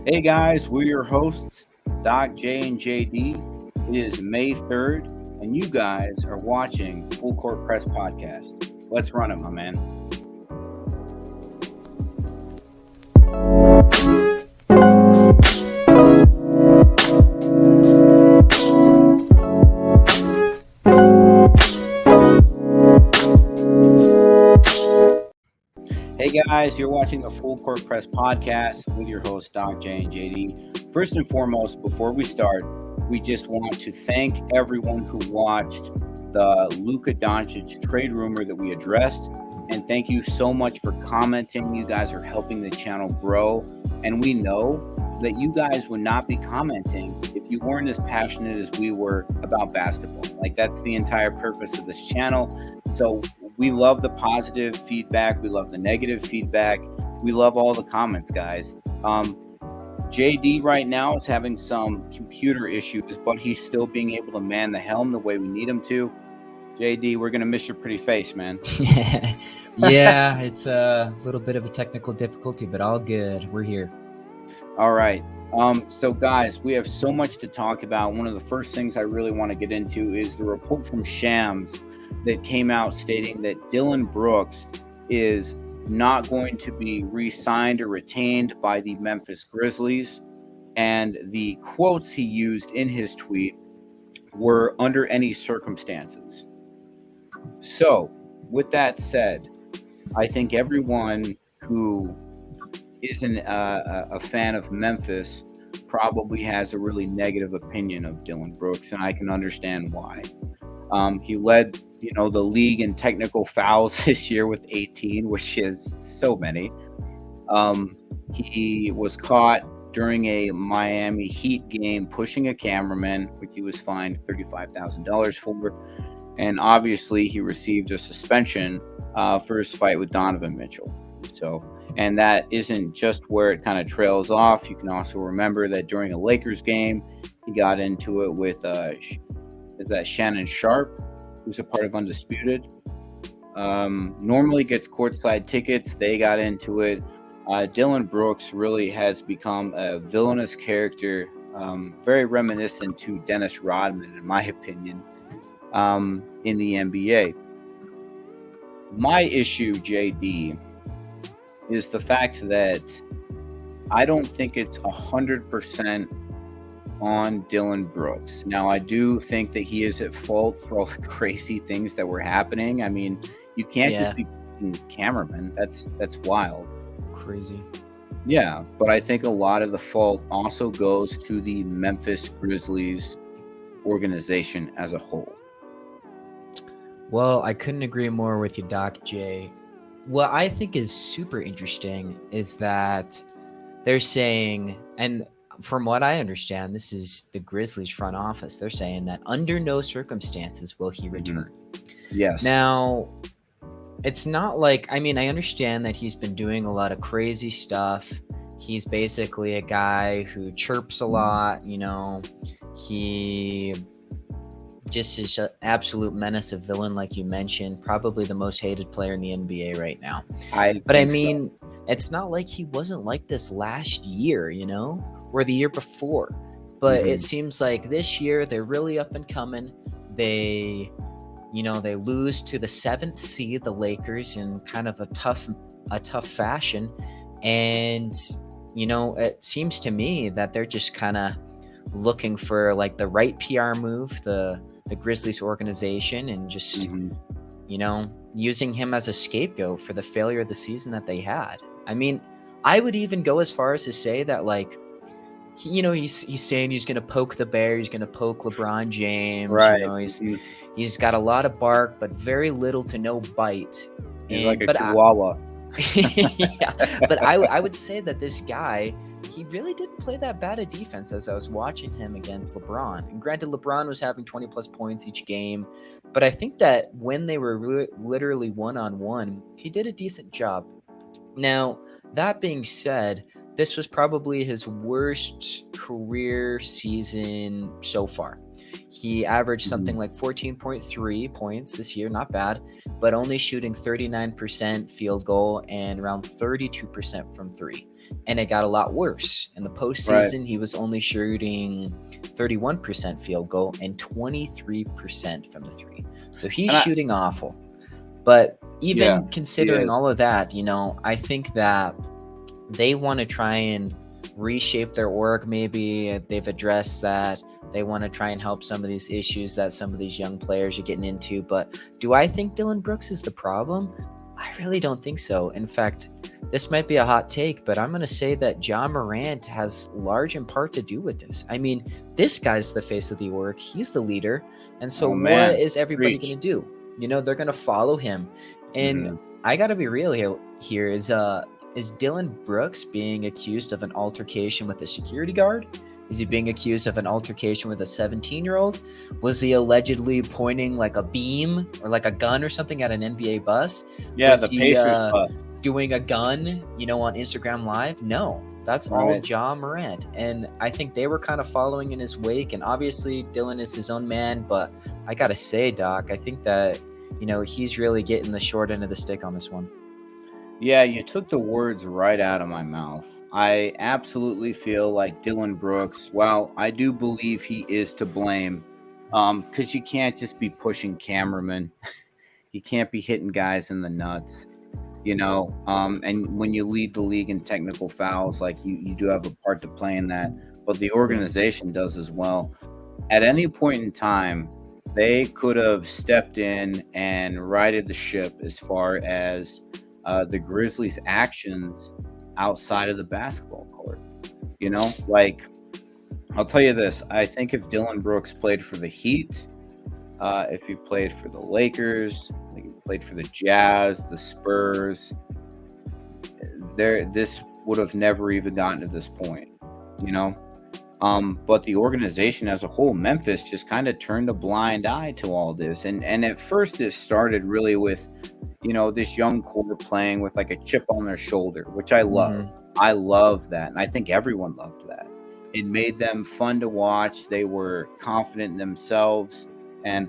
Hey guys, we're your hosts, Doc J and JD. It is May 3rd, and you guys are watching Full Court Press Podcast. Let's run it, my man. Hey guys, you're watching the Full Court Press Podcast with your host, Doc J and JD. First and foremost, before we start, we just want to thank everyone who watched the Luka Doncic trade rumor that we addressed. And thank you so much for commenting. You guys are helping the channel grow. And we know that you guys would not be commenting if you weren't as passionate as we were about basketball. Like, that's the entire purpose of this channel. So we love the positive feedback. We love the negative feedback. We love all the comments, guys. JD right now is having some computer issues, but he's still being able to man the helm the way we need him to. JD, we're going to miss your pretty face, man. Yeah, it's a little bit of a technical difficulty, but all good. We're here. All right. So guys, we have so much to talk about. One of the first things I really want to get into is the report from Shams that came out stating that Dillon Brooks is not going to be re-signed or retained by the Memphis Grizzlies. And the quotes he used in his tweet were under any circumstances. So with that said, I think everyone who isn't a fan of Memphis probably has a really negative opinion of Dillon Brooks, and I can understand why. He led, the league in technical fouls this year with 18, which is so many. He was caught during a Miami Heat game pushing a cameraman, which he was fined $35,000 for. And obviously he received a suspension for his fight with Donovan Mitchell. And that isn't just where it kind of trails off. You can also remember that during a Lakers game, he got into it with Shannon Sharp, who's a part of Undisputed. Normally gets courtside tickets. They got into it. Dillon Brooks really has become a villainous character, very reminiscent to Dennis Rodman, in my opinion, in the NBA. My issue, JD, is the fact that I don't think it's 100% on Dillon Brooks. Now, I do think that he is at fault for all the crazy things that were happening. I mean, you can't just be cameraman. That's wild. Crazy. Yeah, but I think a lot of the fault also goes to the Memphis Grizzlies organization as a whole. Well, I couldn't agree more with you, Doc J. What I think is super interesting is that they're saying, and from what I understand, this is the Grizzlies front office, they're saying that under no circumstances will he return. Yes. Now, it's not like, I understand that he's been doing a lot of crazy stuff. He's basically a guy who chirps a lot, he just is an absolute menace, a villain, like you mentioned, probably the most hated player in the NBA right now. It's not like he wasn't like this last year, or the year before. But it seems like this year they're really up and coming. They lose to the 7th seed, the Lakers, in kind of a tough fashion. And, it seems to me that they're just kind of looking for like the right PR move, the Grizzlies organization, and just, using him as a scapegoat for the failure of the season that they had. I would even go as far as to say that, like, he's saying he's going to poke the bear. He's going to poke LeBron James. Right. He's got a lot of bark, but very little to no bite. He's like a chihuahua. Yeah, but I would say that this guy, he really didn't play that bad a defense as I was watching him against LeBron. And granted, LeBron was having 20-plus points each game, but I think that when they were literally one-on-one, he did a decent job. Now, that being said, this was probably his worst career season so far. He averaged something like 14.3 points this year, not bad, but only shooting 39% field goal and around 32% from three. and it got a lot worse. In the postseason, he was only shooting 31% field goal and 23% from the three. So he's shooting awful. But even considering all of that, I think that they want to try and reshape their org. Maybe they've addressed that. They want to try and help some of these issues that some of these young players are getting into. But do I think Dillon Brooks is the problem? I really don't think so. In fact, this might be a hot take, but I'm going to say that Ja Morant has large in part to do with this. I mean, this guy's the face of the org. He's the leader. And so what is everybody going to do? They're going to follow him. And I got to be real here. Is Dillon Brooks being accused of an altercation with a security guard? Is he being accused of an altercation with a 17-year-old? Was he allegedly pointing like a beam or like a gun or something at an NBA bus? Yeah, was the Pacers bus. Doing a gun, on Instagram Live? No, that's all Ja Morant. And I think they were kind of following in his wake. And obviously, Dillon is his own man. But I got to say, Doc, I think that, he's really getting the short end of the stick on this one. Yeah, you took the words right out of my mouth. I absolutely feel like Dillon Brooks, well, I do believe he is to blame, because you can't just be pushing cameramen. You can't be hitting guys in the nuts, and when you lead the league in technical fouls, like you do have a part to play in that, but the organization does as well. At any point in time, they could have stepped in and righted the ship as far as the Grizzlies' actions outside of the basketball court. I'll tell you this. I think if Dillon Brooks played for the Heat, if he played for the Lakers, if he played for the Jazz, the Spurs, this would have never even gotten to this point, But the organization as a whole, Memphis, just kind of turned a blind eye to all this. And at first it started really with, this young core playing with like a chip on their shoulder, which I love. Mm-hmm. I love that. And I think everyone loved that. It made them fun to watch. They were confident in themselves and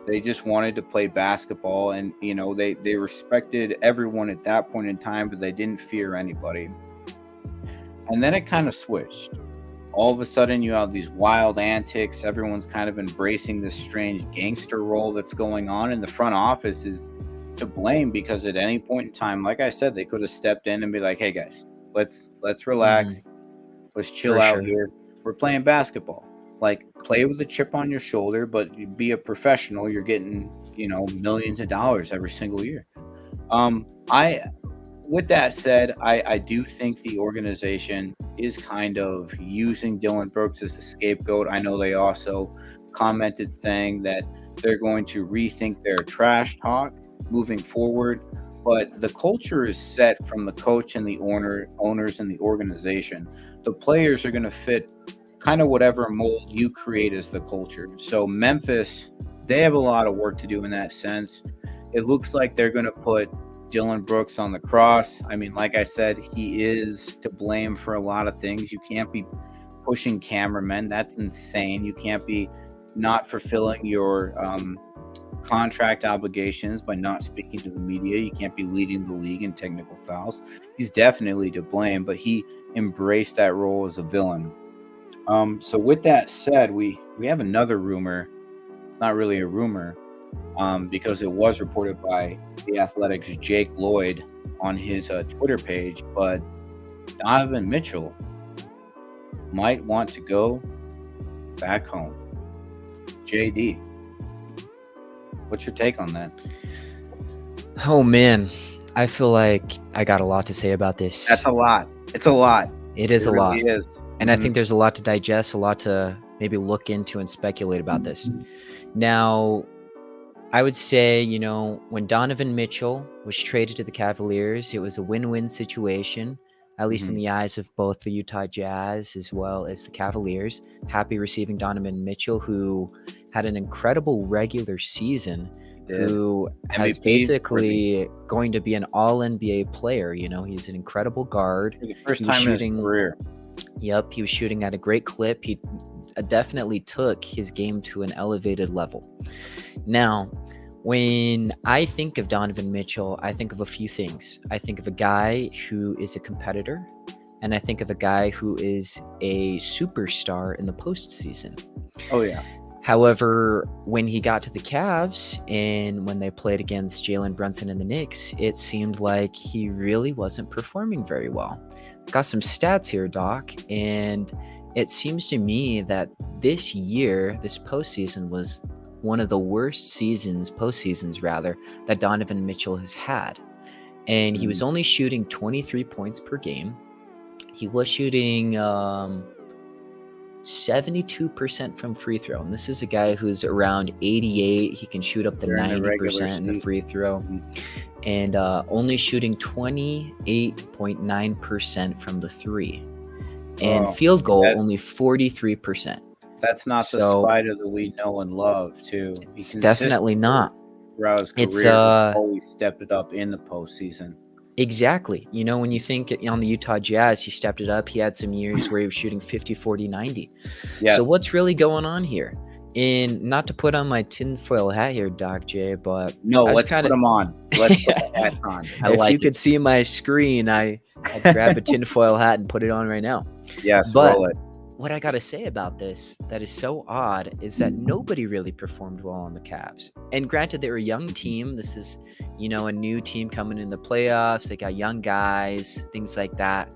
they just wanted to play basketball. And, they respected everyone at that point in time, but they didn't fear anybody. And then it kind of switched. All of a sudden you have these wild antics. Everyone's kind of embracing this strange gangster role that's going on, and the front office is to blame because at any point in time, like I said, they could have stepped in and be like, hey guys, let's relax. Let's chill out here. We're playing basketball. Like, play with a chip on your shoulder, but be a professional. You're getting, millions of dollars every single year. With that said, I do think the organization is kind of using Dillon Brooks as a scapegoat. I know they also commented saying that they're going to rethink their trash talk moving forward. But the culture is set from the coach and the owners and the organization. The players are going to fit kind of whatever mold you create as the culture. So Memphis, they have a lot of work to do in that sense. It looks like they're going to put Dillon Brooks on the cross. I mean, like I said, he is to blame for a lot of things. You can't be pushing cameramen. That's insane. You can't be not fulfilling your contract obligations by not speaking to the media. You can't be leading the league in technical fouls. He's definitely to blame, but he embraced that role as a villain. So with that said, we have another rumor. It's not really a rumor because it was reported by The Athletic's Jake Lloyd on his Twitter page, but Donovan Mitchell might want to go back home. JD, what's your take on that? Oh, man. I feel like I got a lot to say about this. That's a lot. It's a lot. It is a lot. It is. And I think there's a lot to digest, a lot to maybe look into and speculate about this. Now, I would say, when Donovan Mitchell was traded to the Cavaliers, it was a win-win situation, at least in the eyes of both the Utah Jazz as well as the Cavaliers. Happy receiving Donovan Mitchell, who had an incredible regular season, who has basically going to be an all-NBA player. He's an incredible guard. For the first time in his career. Yep, he was shooting at a great clip. He definitely took his game to an elevated level. Now, when I think of Donovan Mitchell, I think of a few things. I think of a guy who is a competitor. and I think of a guy who is a superstar in the postseason. Oh, yeah. However, when he got to the Cavs and when they played against Jalen Brunson and the Knicks, it seemed like he really wasn't performing very well. Got some stats here, Doc, and it seems to me that this year, this postseason, was one of the worst postseasons rather, that Donovan Mitchell has had. And he was only shooting 23 points per game. He was shooting 72% from free throw. And this is a guy who's around 88. He can shoot up to 90% in the free throw. And only shooting 28.9% from from and field goal only 43%. That's not the Spider that we know and love, too. It's definitely not. Throughout his career, always stepped it up in the postseason. Exactly. You know, when you think on the Utah Jazz, he stepped it up. He had some years where he was shooting 50, 40, 90. Yes. So what's really going on here? And not to put on my tinfoil hat here, Doc J, but no, let's put them on. Let's put the hat on. If you could see my screen, I'd grab a tinfoil hat and put it on right now. Yes, but roll it. What I got to say about this that is so odd is that nobody really performed well on the Cavs. And granted, they're a young team. This is, you know, a new team coming in the playoffs. They got young guys, things like that.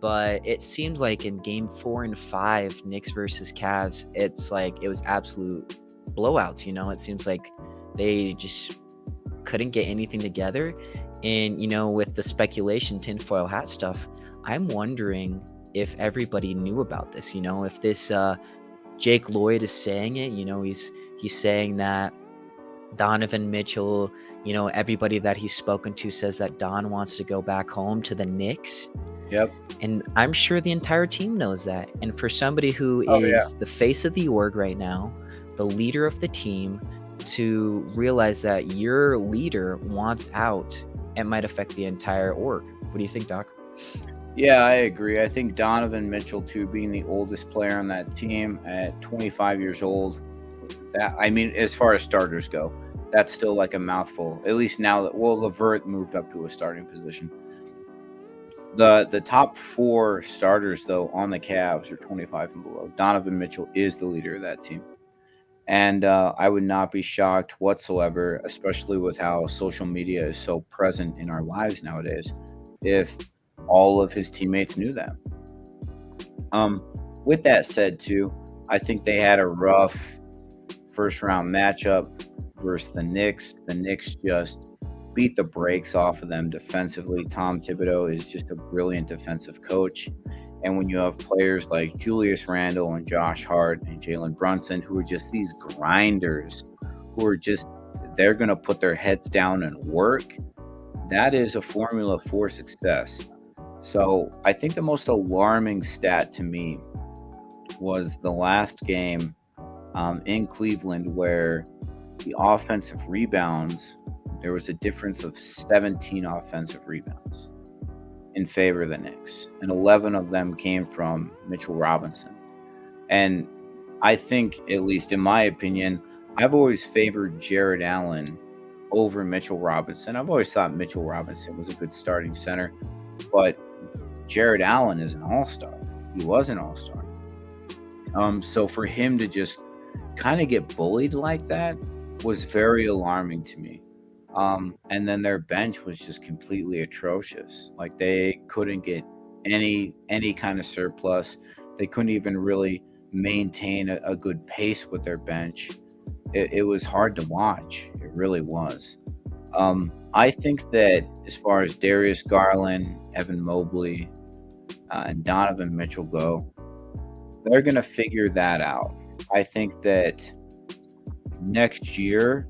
But it seems like in game 4 and 5, Knicks versus Cavs, it's like it was absolute blowouts. You know, it seems like they just couldn't get anything together. And, you know, with the speculation, tinfoil hat stuff, I'm wondering if everybody knew about this, you know, if this Jake Lloyd is saying it, you know, he's saying that Donovan Mitchell, you know, everybody that he's spoken to says that Don wants to go back home to the Knicks. Yep. And I'm sure the entire team knows that. And for somebody who is the face of the org right now, the leader of the team, to realize that your leader wants out, it might affect the entire org. What do you think, Doc? Yeah, I agree. I think Donovan Mitchell, too, being the oldest player on that team at 25 years old, that, I mean, as far as starters go, that's still like a mouthful. At least now that, well, LeVert moved up to a starting position. The top 4 starters, though, on the Cavs are 25 and below. Donovan Mitchell is the leader of that team. And I would not be shocked whatsoever, especially with how social media is so present in our lives nowadays, if all of his teammates knew that. With that said, too, I think they had a rough first-round matchup versus the Knicks. The Knicks just beat the brakes off of them defensively. Tom Thibodeau is just a brilliant defensive coach. And when you have players like Julius Randle and Josh Hart and Jalen Brunson, who are just these grinders, who are just, they're going to put their heads down and work, that is a formula for success. So I think the most alarming stat to me was the last game in Cleveland, where the offensive rebounds, there was a difference of 17 offensive rebounds in favor of the Knicks, and 11 of them came from Mitchell Robinson. And I think, at least in my opinion, I've always favored Jared Allen over Mitchell Robinson. I've always thought Mitchell Robinson was a good starting center, but Jared Allen is an all-star. He was an all-star. So for him to just kind of get bullied like that was very alarming to me. And then their bench was just completely atrocious. Like, they couldn't get any kind of surplus. They couldn't even really maintain a good pace with their bench. It was hard to watch. It really was. I think that as far as Darius Garland, Evan Mobley, and Donovan Mitchell go, they're going to figure that out. I think that next year,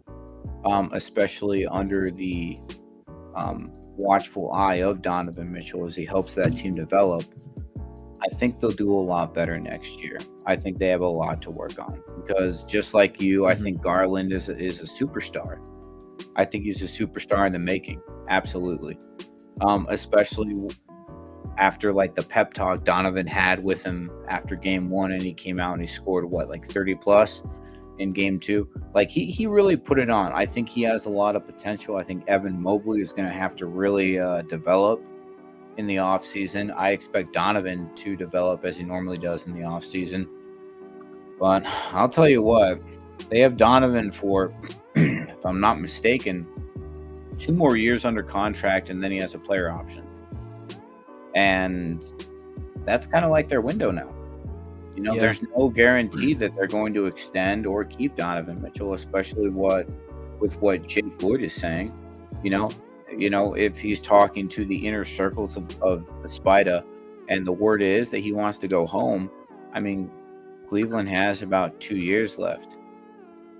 especially under the watchful eye of Donovan Mitchell as he helps that team develop, I think they'll do a lot better next year. I think they have a lot to work on, because just like you, I think Garland is a superstar. I think he's a superstar in the making. Absolutely. Especially after like the pep talk Donovan had with him after game 1, and he came out and he scored like 30 plus in game 2. Like, he really put it on. I think he has a lot of potential. I think Evan Mobley is going to have to really develop. in the offseason. I expect Donovan to develop as he normally does in the offseason. But I'll tell you what, they have Donovan for, if I'm not mistaken, 2 more years under contract, and then he has a player option. And that's kind of like their window now. There's no guarantee that they're going to extend or keep Donovan Mitchell, especially with what Jake Boyd is saying. If he's talking to the inner circles of the Spida, and the word is that he wants to go home, I mean, Cleveland has about 2 years left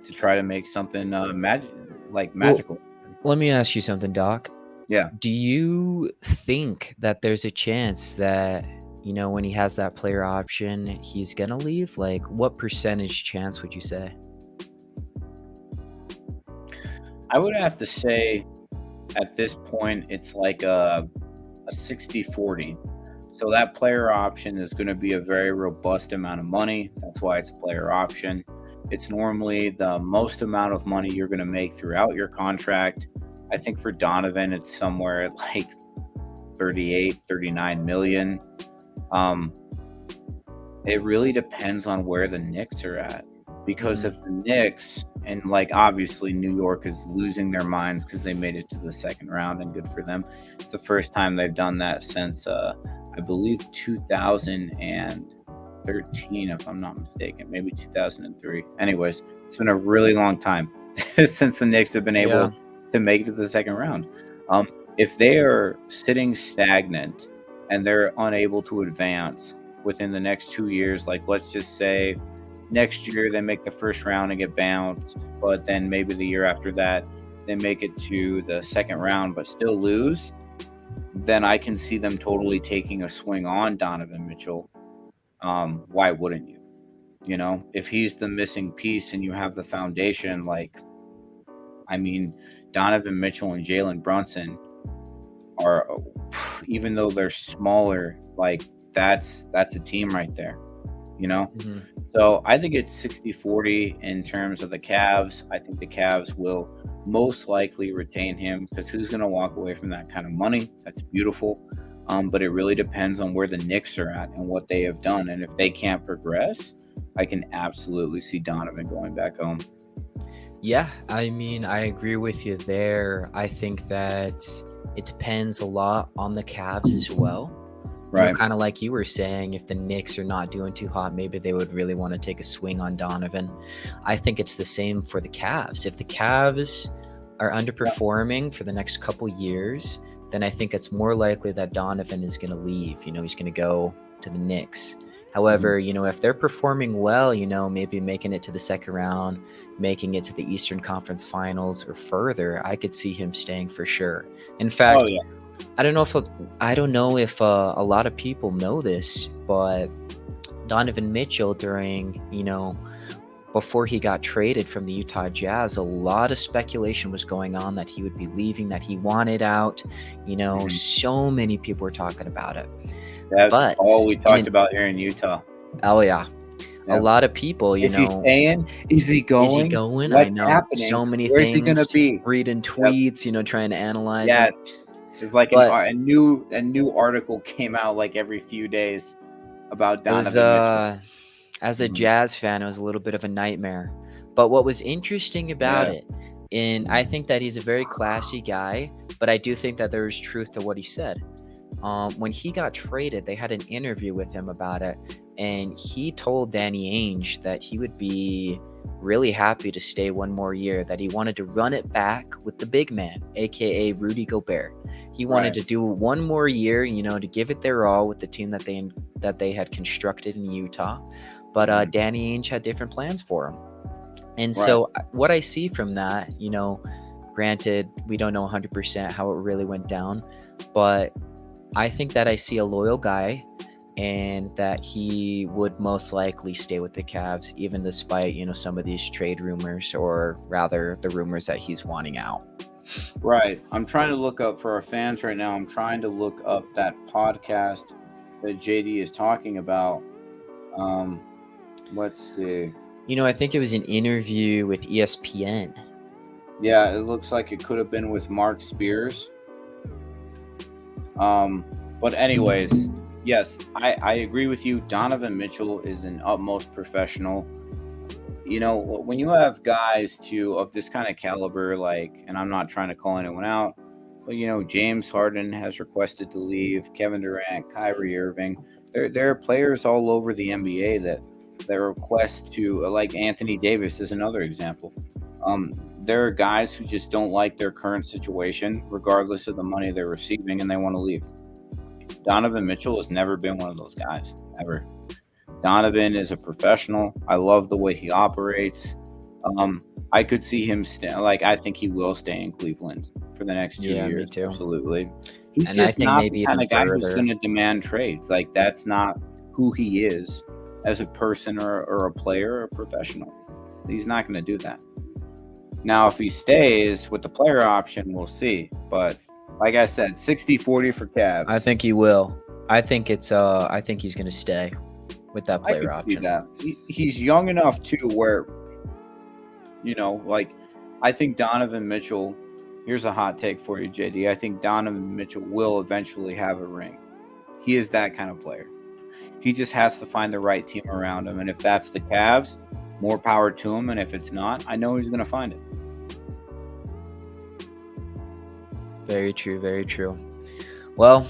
to try to make something magical. Well, let me ask you something, Doc. Yeah. Do you think that there's a chance that, when he has that player option, he's going to leave? Like, what percentage chance would you say? I would have to say at this point, it's like a 60-40. So that player option is going to be a very robust amount of money. That's why it's a player option. It's normally the most amount of money you're going to make throughout your contract. I think for Donovan, it's somewhere at like 38, 39 million. It really depends on where the Knicks are at. Because if the Knicks, and obviously New York is losing their minds because they made it to the second round, and good for them. It's the first time they've done that since, I believe, 2013, if I'm not mistaken, maybe 2003. Anyways, it's been a really long time since the Knicks have been able to make it to the second round. If they are sitting stagnant and they're unable to advance within the next 2 years, let's just say next year they make the first round and get bounced, but then maybe the year after that they make it to the second round but still lose, then I can see them totally taking a swing on Donovan Mitchell. Why wouldn't you? If he's the missing piece and you have the foundation, Donovan Mitchell and Jalen Brunson are, even though they're smaller, that's a team right there, Mm-hmm. So I think it's 60-40 in terms of the Cavs. I think the Cavs will most likely retain him, because who's going to walk away from that kind of money? That's beautiful. But it really depends on where the Knicks are at and what they have done. And if they can't progress, I can absolutely see Donovan going back home. Yeah, I agree with you there. I think that it depends a lot on the Cavs as well. Right. Kind of like you were saying, if the Knicks are not doing too hot, maybe they would really want to take a swing on Donovan. I think it's the same for the Cavs. If the Cavs are underperforming for the next couple years, then I think it's more likely that Donovan is going to leave. He's going to go to the Knicks. However, if they're performing well, maybe making it to the second round, making it to the Eastern Conference Finals or further, I could see him staying for sure. In fact, I don't know if a lot of people know this, but Donovan Mitchell, during, before he got traded from the Utah Jazz, a lot of speculation was going on that he would be leaving, that he wanted out. So many people were talking about it. That's all we talked about here in Utah. Oh, yeah. A lot of people, Is he staying? Is he going? Is he going? What's I know. happening? So many Where's things. He gonna be? Reading tweets, trying to analyze it. It's like a new article came out every few days about Donovan Mitchell. As a Jazz fan, it was a little bit of a nightmare. But what was interesting about it, and I think that he's a very classy guy, but I do think that there is truth to what he said. When he got traded, they had an interview with him about it, and he told Danny Ainge that he would be really happy to stay one more year, that he wanted to run it back with the big man, aka Rudy Gobert. He wanted to do one more year, to give it their all with the team that they had constructed in Utah. But Danny Ainge had different plans for him. And so what I see from that, granted, we don't know 100% how it really went down, but I think that I see a loyal guy, and that he would most likely stay with the Cavs, even despite, some of these trade rumors, or rather the rumors that he's wanting out. Right. I'm trying to look up for our fans right now. I'm trying to look up that podcast that JD is talking about. Let's see. I think it was an interview with ESPN. Yeah, it looks like it could have been with Mark Spears. But anyways, yes, I agree with you. Donovan Mitchell is an utmost professional. When you have guys of this kind of caliber, and I'm not trying to call anyone out, but James Harden has requested to leave, Kevin Durant, Kyrie Irving. There are players all over the NBA that request to, like Anthony Davis is another example. There are guys who just don't like their current situation, regardless of the money they're receiving, and they want to leave. Donovan Mitchell has never been one of those guys, ever. Donovan is a professional. I love the way he operates. I could see him I think he will stay in Cleveland for the next 2 years. Me too. Absolutely. He's and just I think not maybe the kind even of guy further. who's going to demand trades. That's not who he is as a person or a player or a professional. He's not going to do that. Now, if he stays with the player option, we'll see. But like I said, 60-40 for Cavs. I think he will. I think he's going to stay with that player option. See that. He's young enough too where, I think Donovan Mitchell, here's a hot take for you, JD. I think Donovan Mitchell will eventually have a ring. He is that kind of player. He just has to find the right team around him. And if that's the Cavs, more power to him. And if it's not, I know he's going to find it. Very true. Very true. Well,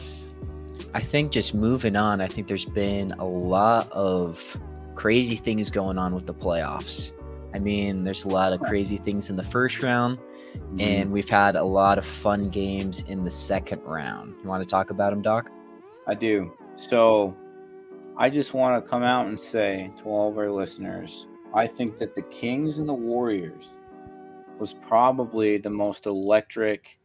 I think just moving on, I think there's been a lot of crazy things going on with the playoffs. I mean, there's a lot of crazy things in the first round, and we've had a lot of fun games in the second round. You want to talk about them, Doc? I do. So I just want to come out and say to all of our listeners, I think that the Kings and the Warriors was probably the most electric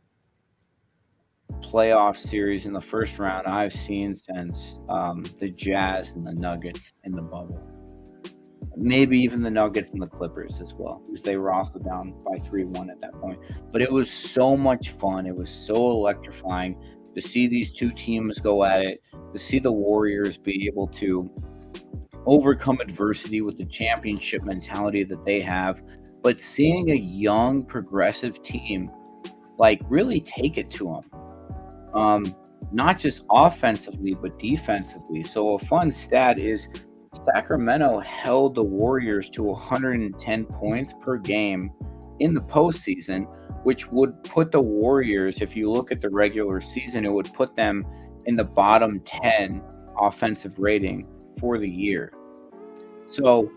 playoff series in the first round I've seen since the Jazz and the Nuggets in the bubble. Maybe even the Nuggets and the Clippers as well, because they were also down by 3-1 at that point. But it was so much fun. It was so electrifying to see these two teams go at it, to see the Warriors be able to overcome adversity with the championship mentality that they have, but seeing a young, progressive team really take it to them. Not just offensively, but defensively. So a fun stat is Sacramento held the Warriors to 110 points per game in the postseason, which would put the Warriors, if you look at the regular season, it would put them in the bottom 10 offensive rating for the year. So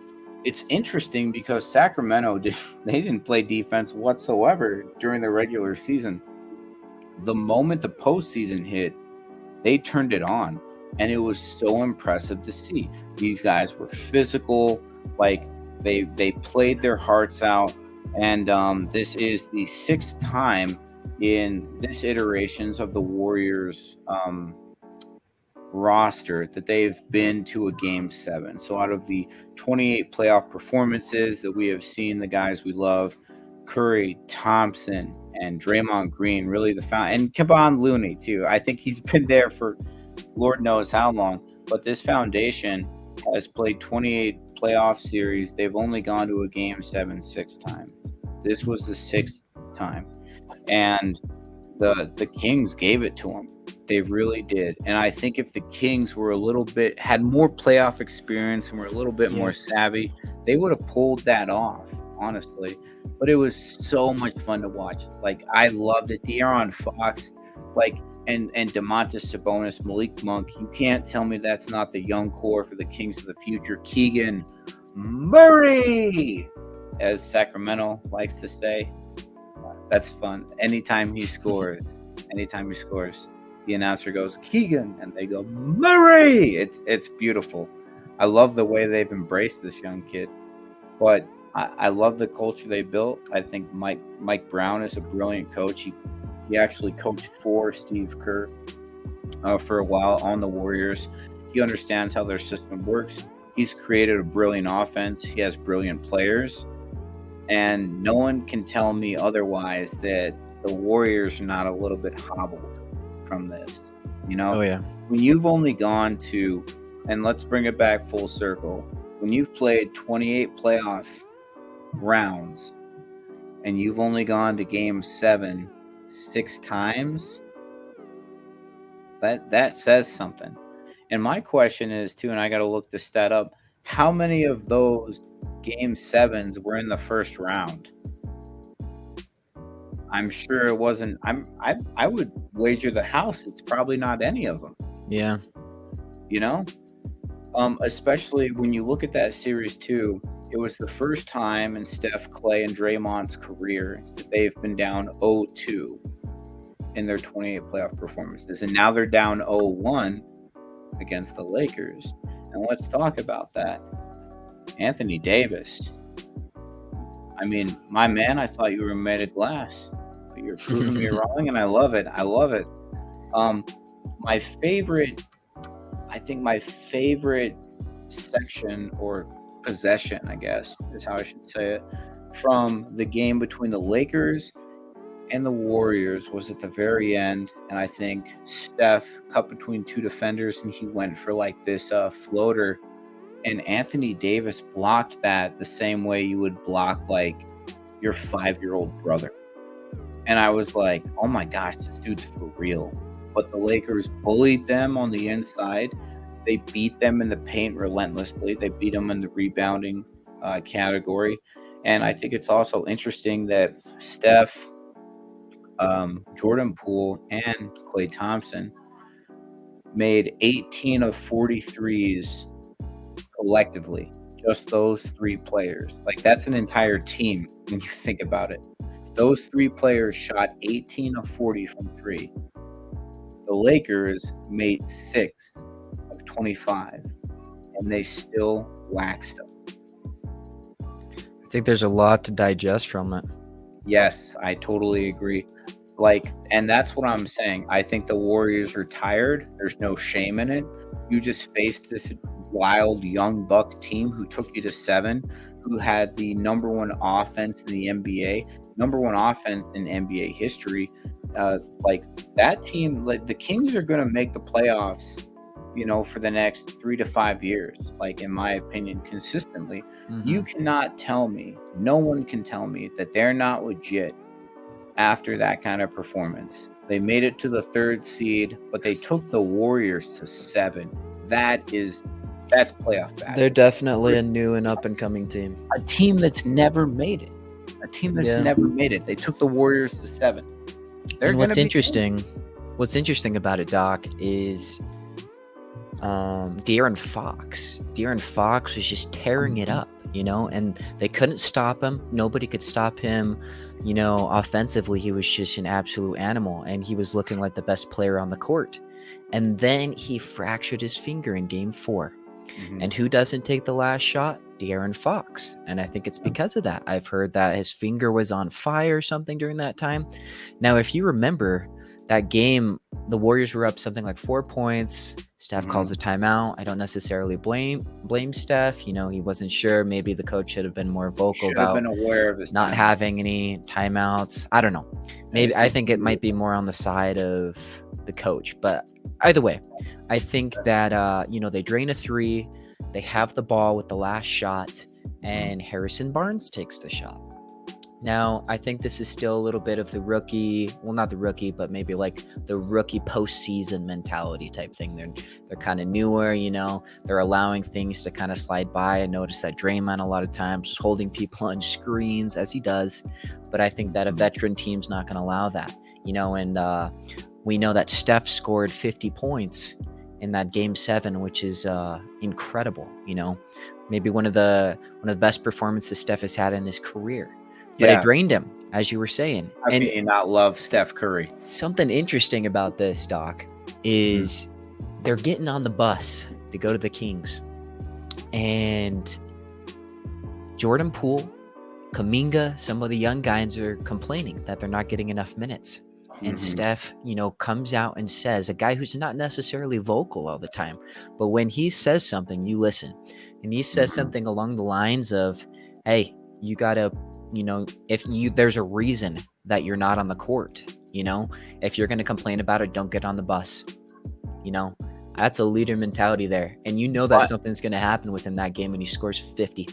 it's interesting because Sacramento, they didn't play defense whatsoever during the regular season. The moment the postseason hit, they turned it on, and it was so impressive to see. These guys were physical, they played their hearts out, and this is the 6th time in this iterations of the Warriors roster that they've been to a Game 7. So out of the 28 playoff performances that we have seen, the guys we love, Curry, Thompson, and Draymond Green, really and Kevon Looney too. I think he's been there for Lord knows how long, but this foundation has played 28 playoff series. They've only gone to a Game 7 6 times. This was the 6th time, and the Kings gave it to them. They really did. And I think if the Kings were had more playoff experience and were a little bit more savvy, they would have pulled that off, honestly. But it was so much fun to watch. I loved it. De'Aaron Fox, and Domantas Sabonis, Malik Monk. You can't tell me that's not the young core for the Kings of the future. Keegan Murray, as Sacramento likes to say. That's fun. Anytime he scores, the announcer goes, Keegan, and they go, Murray! It's beautiful. I love the way they've embraced this young kid. But I love the culture they built. I think Mike Brown is a brilliant coach. He actually coached for Steve Kerr for a while on the Warriors. He understands how their system works. He's created a brilliant offense. He has brilliant players. And no one can tell me otherwise that the Warriors are not a little bit hobbled from this. Oh, yeah. When you've only gone to, and let's bring it back full circle, when you've played 28 playoff rounds and you've only gone to Game 7 6 times, That says something. And my question is too, and I got to look this stat up. How many of those game 7s were in the first round? I'm sure it wasn't. I would wager the house it's probably not any of them. Yeah. You know, especially when you look at that series too. It was the first time in Steph, Clay, and Draymond's career that they've been down 0-2 in their 28 playoff performances, and now they're down 0-1 against the Lakers. And let's talk about that. Anthony Davis. I mean, my man, I thought you were made of glass, but you're proving me wrong, and I love it. I love it. My favorite section or possession, I guess, is how I should say it, from the game between the Lakers and the Warriors was at the very end. And I think Steph cut between two defenders and he went for like this floater. And Anthony Davis blocked that the same way you would block like your 5-year-old brother. And I was like, oh my gosh, this dude's for real. But the Lakers bullied them on the inside. They beat them in the paint relentlessly. They beat them in the rebounding category. And I think it's also interesting that Steph, Jordan Poole, and Klay Thompson made 18 of 43s collectively. Just those 3 players. Like, that's an entire team when you think about it. Those 3 players shot 18 of 40 from 3. The Lakers made 6 of 25, and they still waxed them. I think there's a lot to digest from it. Yes, I totally agree. Like, and that's what I'm saying. I think the Warriors are tired. There's no shame in it. You just faced this wild young buck team who took you to 7, who had the number 1 offense in the NBA, number 1 offense in NBA history. Like, that team, like the Kings are going to make the playoffs, you know, for the next 3 to 5 years, like, in my opinion, consistently. You cannot tell me, no one can tell me that they're not legit after that kind of performance. They made it to the 3rd seed, but they took the Warriors to 7. That's playoff basketball. They're definitely a new and up-and-coming team. A team that's never made it. Never made it. They took the Warriors to 7. And what's interesting about it, Doc, is De'Aaron Fox. De'Aaron Fox was just tearing it up, you know, and they couldn't stop him. Nobody could stop him, you know. Offensively, he was just an absolute animal, and he was looking like the best player on the court. And then he fractured his finger in Game 4. And who doesn't take the last shot? De'Aaron Fox. And I think it's because of that. I've heard that his finger was on fire or something during that time. Now, if you remember that game, the Warriors were up something like 4 points. Steph calls a timeout. I don't necessarily blame Steph. You know, he wasn't sure. Maybe the coach should have been more vocal about been aware of his not having any timeouts. I don't know. Maybe I think it might be more on the side of the coach. But either way, I think that, you know, they drain a 3. They have the ball with the last shot, and Harrison Barnes takes the shot. Now, I think this is still a little bit of the rookie, well, not the rookie, but maybe like the rookie postseason mentality type thing. They're kind of newer, you know, they're allowing things to kind of slide by. I noticed that Draymond a lot of times is holding people on screens, as he does, but I think that a veteran team's not going to allow that, you know. And we know that Steph scored 50 points in that Game 7, which is incredible, you know, maybe one of the best performances Steph has had in his career. But it drained him, as you were saying. How can you not love Steph Curry? Something interesting about this, Doc, is they're getting on the bus to go to the Kings. And Jordan Poole, Kuminga, some of the young guys are complaining that they're not getting enough minutes. And Steph, you know, comes out and says, a guy who's not necessarily vocal all the time, but when he says something, you listen. And he says something along the lines of, hey, you got to, you know, there's a reason that you're not on the court, you know, if you're going to complain about it, don't get on the bus. You know, that's a leader mentality there. And you know that something's going to happen within that game when he scores 50.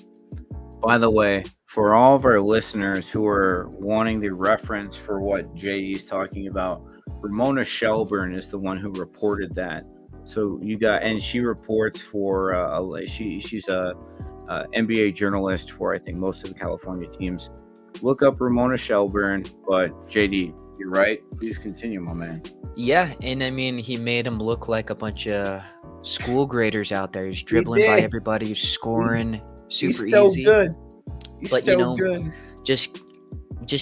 By the way, for all of our listeners who are wanting the reference for what JD's talking about, Ramona Shelburne is the one who reported that. So and she reports for she's a NBA journalist for I think most of the California teams. Look up Ramona Shelburne, but JD, you're right. Please continue, my man. Yeah, and I mean, he made him look like a bunch of school graders out there. He's dribbling by everybody, he's scoring super so easy. Good. He's but so good. Just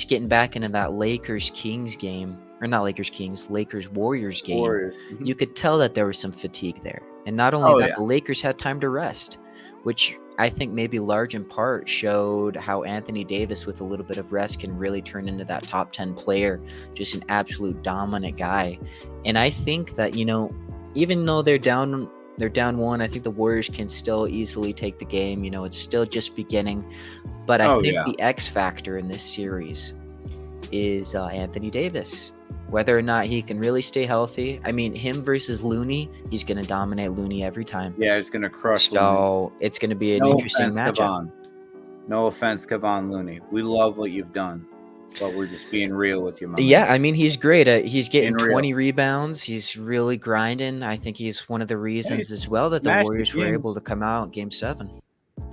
getting back into that Lakers-Kings game, or not Lakers-Kings, Lakers-Warriors game, Mm-hmm. You could tell that there was some fatigue there. And not only the Lakers had time to rest, which I think maybe large in part showed how Anthony Davis with a little bit of rest can really turn into that top 10 player, just an absolute dominant guy. And I think that, even though they're down one, I think the Warriors can still easily take the game. It's still just beginning. But I think the X factor in this series is Anthony Davis. Whether or not he can really stay healthy. I mean, him versus Looney, he's going to dominate Looney every time. Yeah, he's going to crush Looney. It's going to be an interesting matchup. No offense, Kevon Looney. We love what you've done, but we're just being real with you, man. I mean, he's great. He's getting 20 rebounds. He's really grinding. I think he's one of the reasons as well that the Warriors were able to come out in Game 7.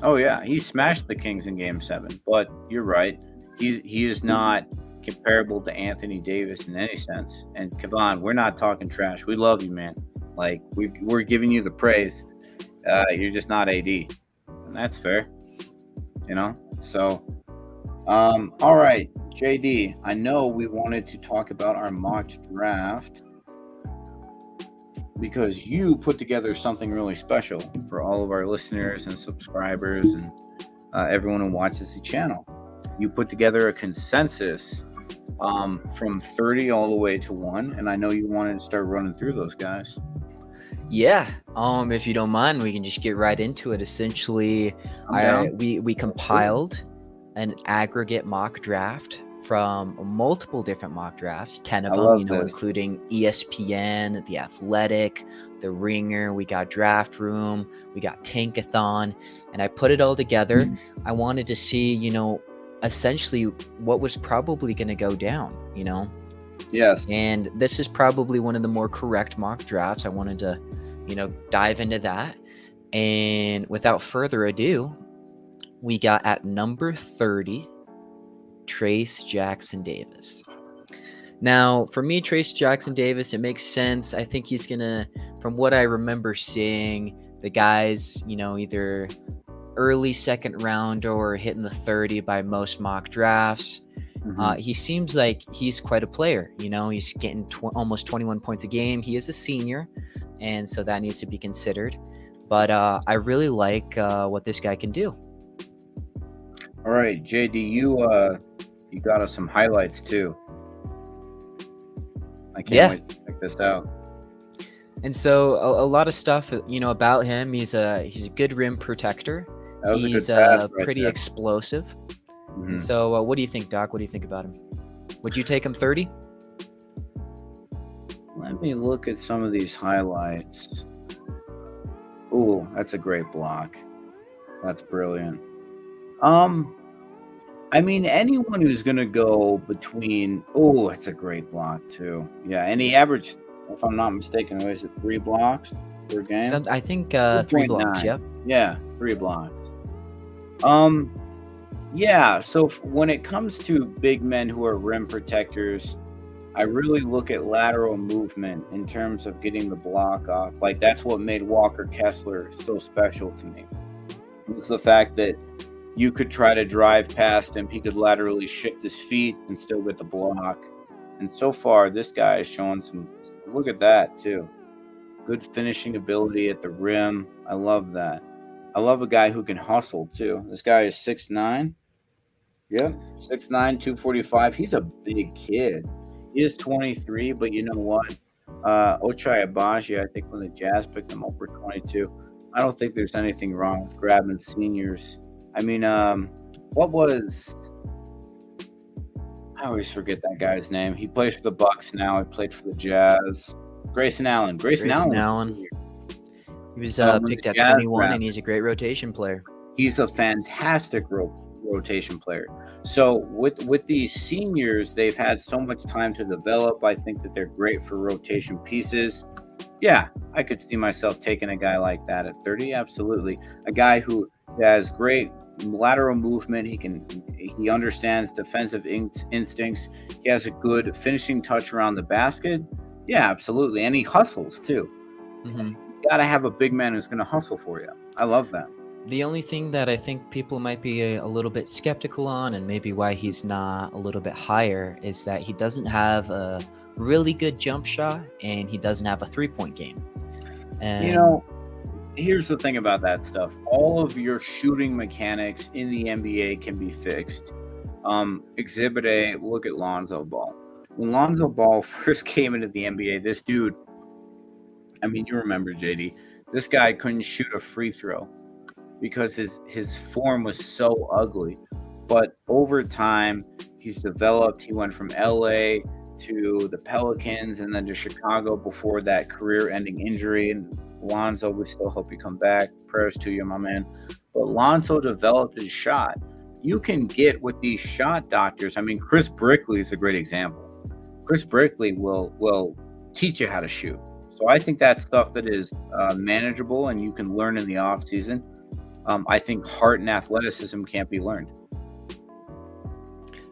Oh, yeah. He smashed the Kings in Game 7. But you're right. He is not comparable to Anthony Davis in any sense. And Kevon, we're not talking trash. We love you, man. Like, we're giving you the praise. You're just not AD. And that's fair. So, all right, JD, I know we wanted to talk about our mock draft because you put together something really special for all of our listeners and subscribers and everyone who watches the channel. You put together a consensus from 30 all the way to 1, and I know you wanted to start running through those guys. Yeah, if you don't mind, we can just get right into it. Essentially, we compiled an aggregate mock draft from multiple different mock drafts, 10 of them, including ESPN, The Athletic, The Ringer. We got Draft Room, we got Tankathon, and I put it all together. I wanted to see, essentially what was probably going to go down, Yes. And this is probably one of the more correct mock drafts. I wanted to, dive into that. And without further ado, we got at number 30, Trayce Jackson-Davis. Now, for me, Trayce Jackson-Davis, it makes sense. I think he's going to, from what I remember seeing, the guys, either early second round or hitting the 30 by most mock drafts. Mm-hmm. He seems like he's quite a player. He's getting almost 21 points a game. He is a senior, and so that needs to be considered. But I really like what this guy can do. All right, JD, you got us some highlights too. I can't wait to check this out. And so a lot of stuff, about him. He's a good rim protector. He's pretty explosive. Mm-hmm. So what do you think, Doc? What do you think about him? Would you take him 30? Let me look at some of these highlights. Ooh, that's a great block. That's brilliant. I mean, anyone who's going to go between... Oh, it's a great block, too. Yeah, and he averaged, if I'm not mistaken, was it 3 blocks per game? I think 3 blocks, yep. Yeah, 3 blocks. Yeah, so when it comes to big men who are rim protectors, I really look at lateral movement in terms of getting the block off. Like, that's what made Walker Kessler so special to me. It's the fact that you could try to drive past him, he could laterally shift his feet and still get the block. And so far, this guy is showing some, look at that too. Good finishing ability at the rim. I love that. I love a guy who can hustle too. This guy is 6'9". Yep, 6'9", 245. He's a big kid. He is 23, but you know what? Ochai Agbaji, I think when the Jazz picked him up for 22, I don't think there's anything wrong with grabbing seniors. I mean, what was... I always forget that guy's name. He plays for the Bucks now. He played for the Jazz. Grayson Allen. Grayson Allen. He was picked at 21, and he's a great rotation player. He's a fantastic rotation player. So with these seniors, they've had so much time to develop. I think that they're great for rotation pieces. Yeah, I could see myself taking a guy like that at 30. Absolutely. A guy who has great lateral movement. He understands defensive instincts. He has a good finishing touch around the basket. Yeah, absolutely. And he hustles too. Mm-hmm. You got to have a big man who's going to hustle for you. I love that. The only thing that I think people might be a little bit skeptical on, and maybe why he's not a little bit higher, is that he doesn't have a really good jump shot and he doesn't have a 3-point game. And here's the thing about that stuff. All of your shooting mechanics in the NBA can be fixed. Exhibit A, look at Lonzo Ball. When Lonzo Ball first came into the NBA, this dude, I mean, you remember, JD, this guy couldn't shoot a free throw because his form was so ugly. But over time, he's developed. He went from LA to the Pelicans and then to Chicago before that career-ending injury. And Lonzo, we still hope you come back. Prayers to you, my man. But Lonzo developed his shot. You can get with these shot doctors. I mean, Chris Brickley is a great example. Chris Brickley will teach you how to shoot. So I think that's stuff that is manageable and you can learn in the off season. I think heart and athleticism can't be learned.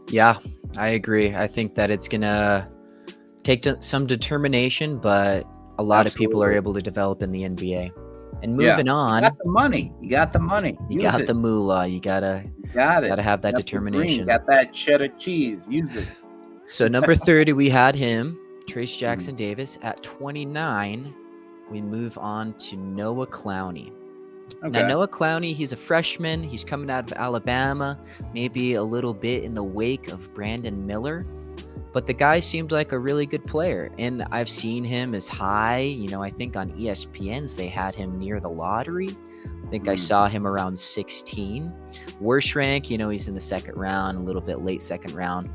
Yeah, I agree. I think that it's going to take some determination, but a lot of people are able to develop in the NBA. And moving on. You got the money. You got the money. You got the moolah. You gotta have that determination. You got that cheddar cheese. Use it. So number 30, we had him, Trace Jackson Davis. At 29, we move on to Noah Clowney. Okay. Now, Noah Clowney, he's a freshman. He's coming out of Alabama, maybe a little bit in the wake of Brandon Miller. But the guy seemed like a really good player. And I've seen him as high. I think on ESPN's they had him near the lottery. I think I saw him around 16. Worst rank, he's in the second round, a little bit late second round.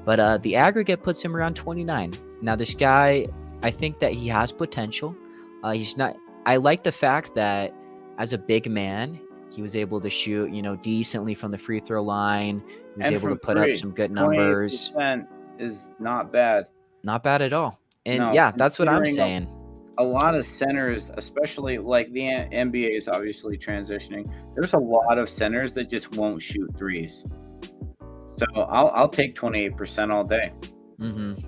But the aggregate puts him around 29. Now, this guy, I think that he has potential. I like the fact that as a big man, he was able to shoot, decently from the free throw line. He was able to put up some good numbers. 28% is not bad. Not bad at all. And that's what I'm saying. A lot of centers, especially like the NBA is obviously transitioning. There's a lot of centers that just won't shoot threes. So I'll take 28% all day. Mm-hmm.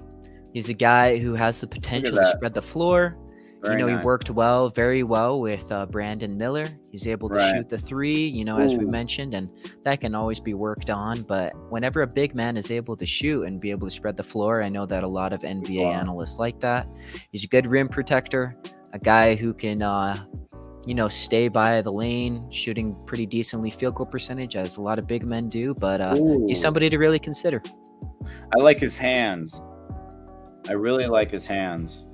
He's a guy who has the potential to spread the floor. He worked very well with Brandon Miller. He's able to shoot the three, as we mentioned, and that can always be worked on. But whenever a big man is able to shoot and be able to spread the floor, I know that a lot of NBA analysts like that. He's a good rim protector, a guy who can, stay by the lane, shooting pretty decently field goal percentage, as a lot of big men do. But he's somebody to really consider. I like his hands. I really like his hands.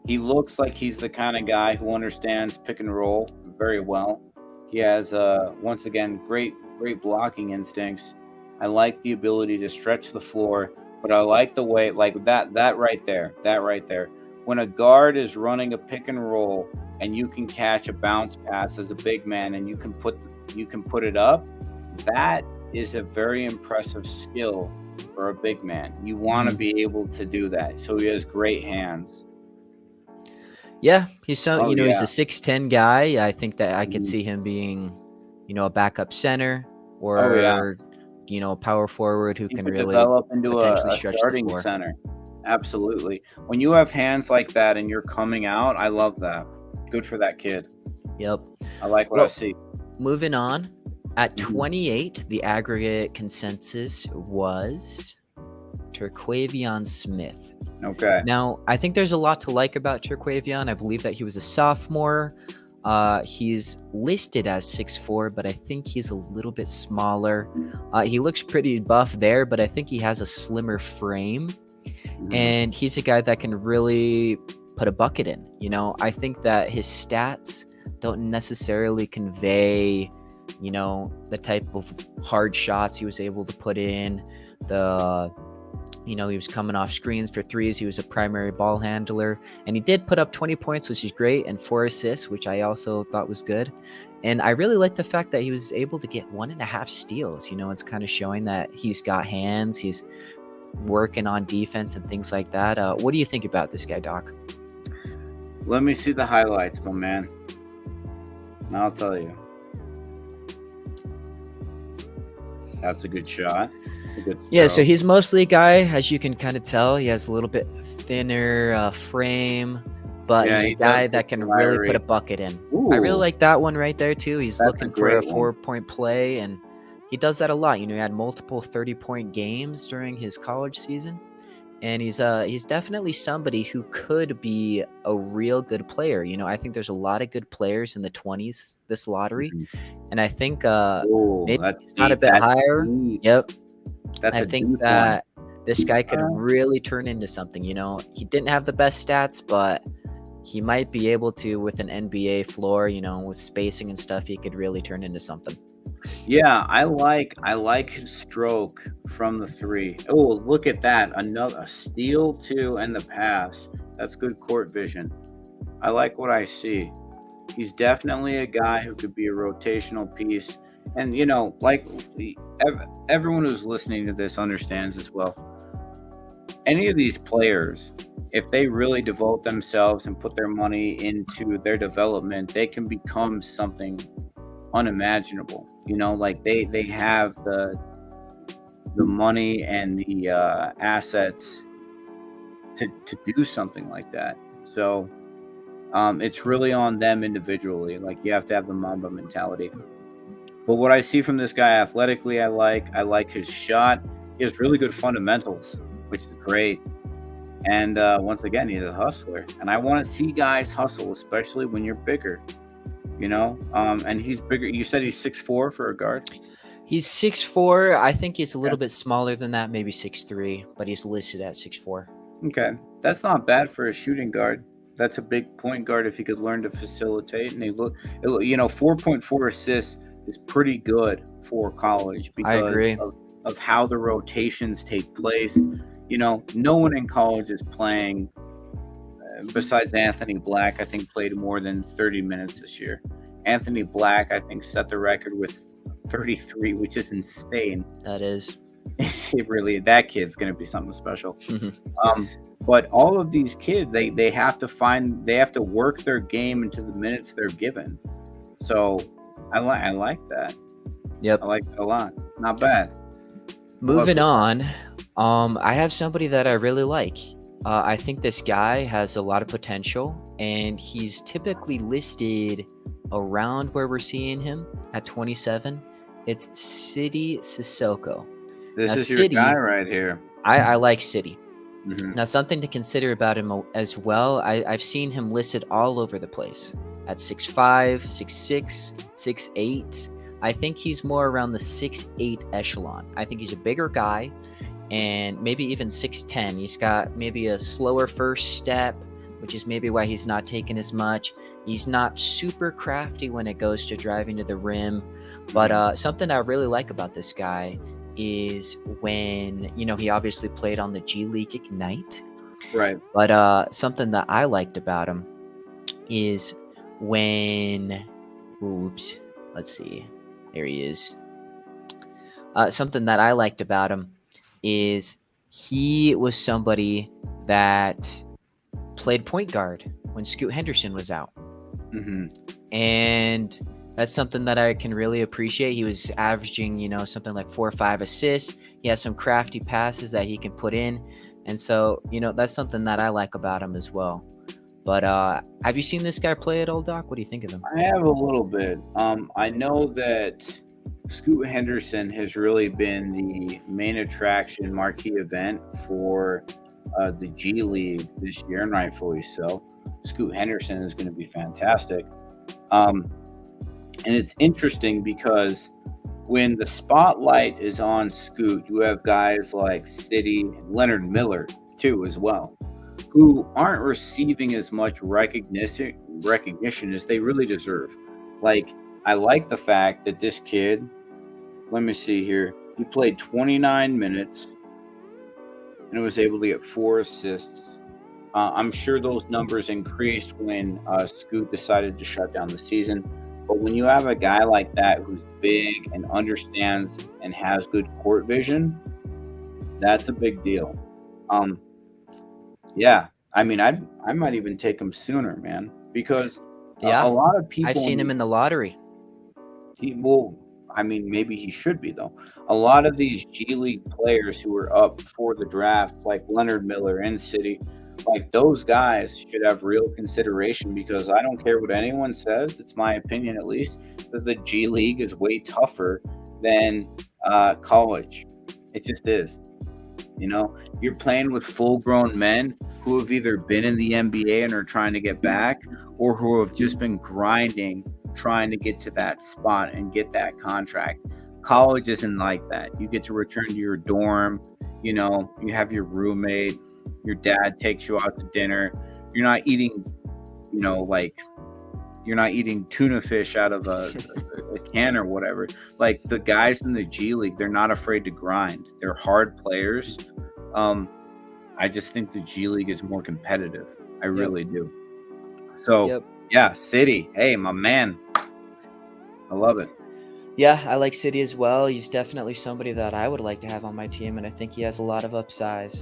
He looks like he's the kind of guy who understands pick and roll very well. He has, once again, great blocking instincts. I like the ability to stretch the floor, but I like the way, like that right there. When a guard is running a pick and roll and you can catch a bounce pass as a big man and you can put it up, that is a very impressive skill for a big man. You want to be able to do that. So he has great hands. Yeah, he's he's a 6'10" guy. I think that I could see him being, a backup center or a power forward who can really develop into potentially a stretch starting the floor. Center. Absolutely. When you have hands like that and you're coming out, I love that. Good for that kid. Yep. I like what I see. Moving on. At 28, the aggregate consensus was Terquavion Smith. Okay. Now, I think there's a lot to like about Terquavion. I believe that he was a sophomore. He's listed as 6'4", but I think he's a little bit smaller. He looks pretty buff there, but I think he has a slimmer frame. And he's a guy that can really put a bucket in. I think that his stats don't necessarily convey the type of hard shots he was able to put in, the He was coming off screens for threes. He was a primary ball handler, and he did put up 20 points, which is great, and 4 assists, which I also thought was good. And I really like the fact that he was able to get 1.5 steals. It's kind of showing that he's got hands. He's working on defense and things like that. What do you think about this guy, Doc? Let me see the highlights, my man. I'll tell you. That's a good shot. Yeah, so he's mostly a guy, as you can kind of tell. He has a little bit thinner frame, but he's a guy that can really put a bucket in. Ooh, I really like that one right there, too. He's looking for a 4-point play, and he does that a lot. He had multiple 30-point games during his college season, and he's definitely somebody who could be a real good player. I think there's a lot of good players in the 20s this lottery, and I think maybe he's not a bit higher. Deep. Yep. I think that this guy could really turn into something. He didn't have the best stats, but he might be able to, with an NBA floor, with spacing and stuff, he could really turn into something. Yeah, I like his stroke from the 3. Oh, look at that. A steal, too, and the pass. That's good court vision. I like what I see. He's definitely a guy who could be a rotational piece. And, like everyone who's listening to this understands as well. Any of these players, if they really devote themselves and put their money into their development, they can become something unimaginable. Like they have the money and the assets to do something like that. So it's really on them individually. Like, you have to have the Mamba mentality. But what I see from this guy athletically, I like his shot. He has really good fundamentals, which is great. And once again, he's a hustler. And I want to see guys hustle, especially when you're bigger. And he's bigger. You said he's 6'4" for a guard? He's 6'4". I think he's a little bit smaller than that, maybe 6'3", but he's listed at 6'4". Okay. That's not bad for a shooting guard. That's a big point guard if he could learn to facilitate. And 4.4 assists is pretty good for college because of how the rotations take place. No one in college is playing, besides Anthony Black, I think played more than 30 minutes this year. Anthony Black, I think, set the record with 33, which is insane. That is. That kid's going to be something special. But all of these kids, they have to work their game into the minutes they're given. So I like that. Yep. I like it a lot. Not bad. Moving on, I have somebody that I really like. I think this guy has a lot of potential, and he's typically listed around where we're seeing him at 27. It's Sidy Cissoko. This is your guy right here. I like Sidy. Mm-hmm. Now, something to consider about him as well, I've seen him listed all over the place at 6'5", 6'6", 6'8". I think he's more around the 6'8" echelon. I think he's a bigger guy, and maybe even 6'10". He's got maybe a slower first step, which is maybe why he's not taking as much. He's not super crafty when it goes to driving to the rim. But something I really like about this guy is when, he obviously played on the G League Ignite. Right. But something that I liked about him is when, let's see. There he is. Something that I liked about him is he was somebody that played point guard when Scoot Henderson was out. Mm-hmm. And that's something that I can really appreciate. He was averaging, something like 4 or 5 assists. He has some crafty passes that he can put in. And so, that's something that I like about him as well. But have you seen this guy play at all, Doc? What do you think of him? I have a little bit. I know that Scoot Henderson has really been the main attraction marquee event for the G League this year, and rightfully so. Scoot Henderson is going to be fantastic. And it's interesting because when the spotlight is on Scoot, you have guys like Sidy and Leonard Miller too as well, who aren't receiving as much recognition as they really deserve. Like, I like the fact that this kid, let me see here, he played 29 minutes and was able to get 4 assists. I'm sure those numbers increased when Scoot decided to shut down the season. But when you have a guy like that who's big and understands and has good court vision, that's a big deal. Yeah, I mean, I might even take him sooner, man, because a lot of people. I've seen him in the lottery. I mean, maybe he should be, though. A lot of these G League players who are up for the draft, like Leonard Miller and City, like those guys should have real consideration, because I don't care what anyone says. It's my opinion, at least, that the G League is way tougher than college. It just is. You know, you're playing with full-grown men who have either been in the NBA and are trying to get back, or who have just been grinding, trying to get to that spot and get that contract. College isn't like that. You get to return to your dorm. You know, you have your roommate. Your dad takes you out to dinner. You're not eating, you know, like you're not eating tuna fish out of a can or whatever. Like the guys in the G League, they're not afraid to grind. They're hard players. I just think the G League is more competitive. I really do. So, yeah, City. Hey, my man. I love it. Yeah, I like City as well. He's definitely somebody that I would like to have on my team, and I think he has a lot of upside.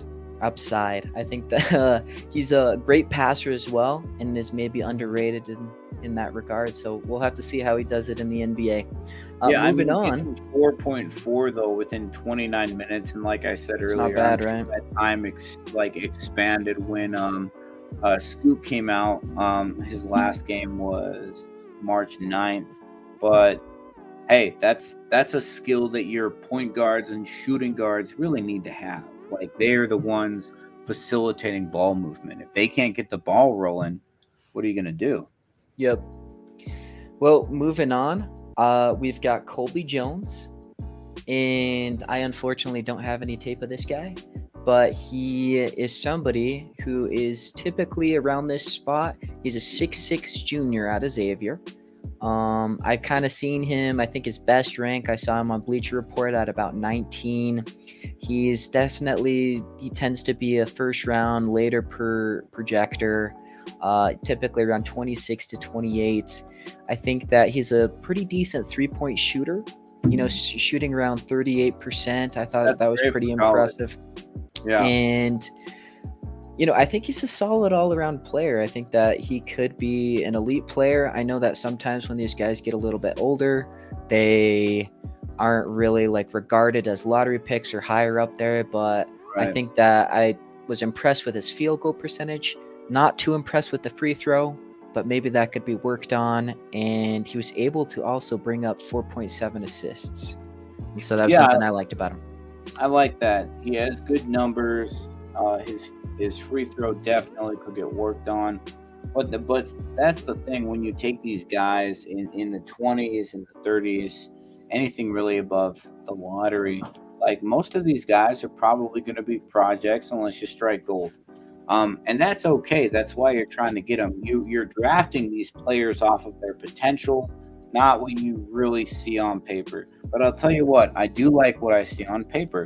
I think that he's a great passer as well, and is maybe underrated in that regard. So we'll have to see how he does it in the NBA. Moving on. 4.4 though within 29 minutes, and like I said earlier, not bad, right? That time expanded when Scoop came out. His last game was March 9th, but hey, that's a skill that your point guards and shooting guards really need to have. Like, they're the ones facilitating ball movement. If they can't get the ball rolling, what are you going to do? Yep. Well, moving on, we've got Colby Jones, and I unfortunately don't have any tape of this guy, but he is somebody who is typically around this spot. He's a 6'6" junior out of Xavier. I've kind of seen him. I think his best rank, I saw him on Bleacher Report at about 19. He tends to be a first round, later projector, typically around 26 to 28. I think that he's a pretty decent 3-point shooter, you know, shooting around 38%. I thought that was pretty impressive. Yeah. And you know, I think he's a solid all-around player. I think that he could be an elite player. I know that sometimes when these guys get a little bit older, they aren't really regarded as lottery picks or higher up there, but right. I think that I was impressed with his field goal percentage, not too impressed with the free throw, but maybe that could be worked on. And he was able to also bring up 4.7 assists. And so that was something I liked about him. I like that. He has good numbers. His free throw definitely could get worked on, but that's the thing when you take these guys in the 20s and the 30s, anything really above the lottery, like most of these guys are probably going to be projects unless you strike gold, and that's okay. That's why you're trying to get them. You're drafting these players off of their potential, not what you really see on paper. But I'll tell you what, I do like what I see on paper.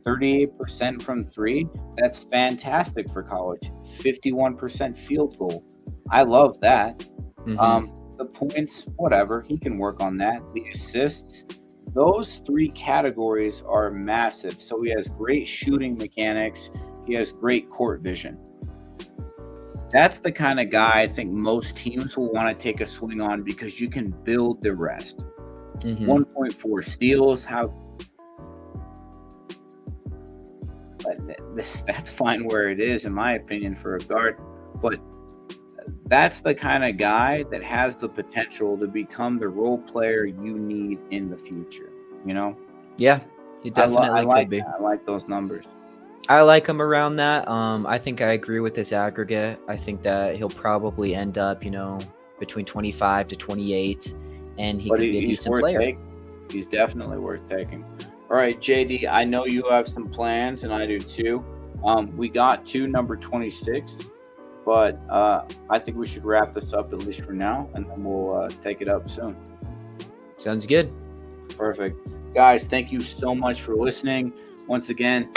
38% from 3, that's fantastic for college. 51% field goal, I love that. The points, whatever, he can work on that. The assists, those 3 categories are massive. So he has great shooting mechanics, he has great court vision. That's the kind of guy I think most teams will want to take a swing on, because you can build the rest. 1.4 steals, that's fine where it is, in my opinion, for a guard. But that's the kind of guy that has the potential to become the role player you need in the future, you know? Yeah, he definitely could be. I like those numbers. I like him around that. I think I agree with this aggregate. I think that he'll probably end up, you know, between 25 to 28, and he could be a decent player. He's definitely worth taking. All right, JD, I know you have some plans, and I do too. We got to number 26, but I think we should wrap this up, at least for now, and then we'll take it up soon. Sounds good. Perfect. Guys, thank you so much for listening. Once again,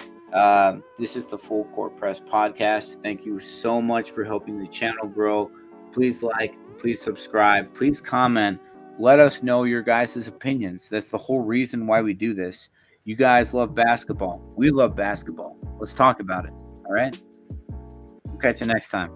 This is the Full Court Press podcast. Thank you so much for helping the channel grow. Please like, please subscribe, please comment. Let us know your guys' opinions. That's the whole reason why we do this. You guys love basketball. We love basketball. Let's talk about it. All right? We'll catch you next time.